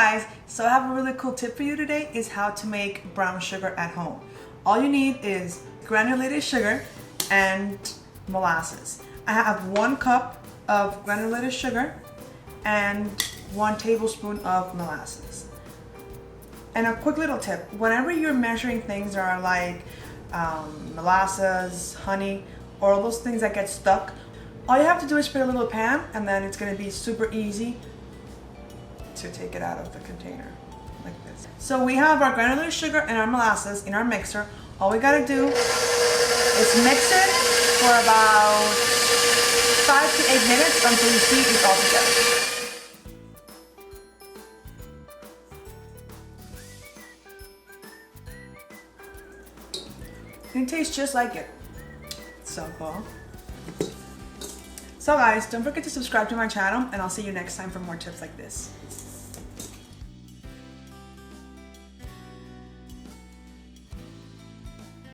guys, so I have a really cool tip for you today is how to make brown sugar at home. All you need is granulated sugar and molasses. I have 1 cup of granulated sugar and 1 tablespoon of molasses. And a quick little tip, whenever you're measuring things that are like molasses, honey, or all those things that get stuck, all you have to do is put a little pan and then it's going to be super easy to take it out of the container like this. So we have our granulated sugar and our molasses in our mixer. All we gotta do is mix it for about 5 to 8 minutes until you see it's all together. It tastes just like it. So cool. So guys, don't forget to subscribe to my channel and I'll see you next time for more tips like this.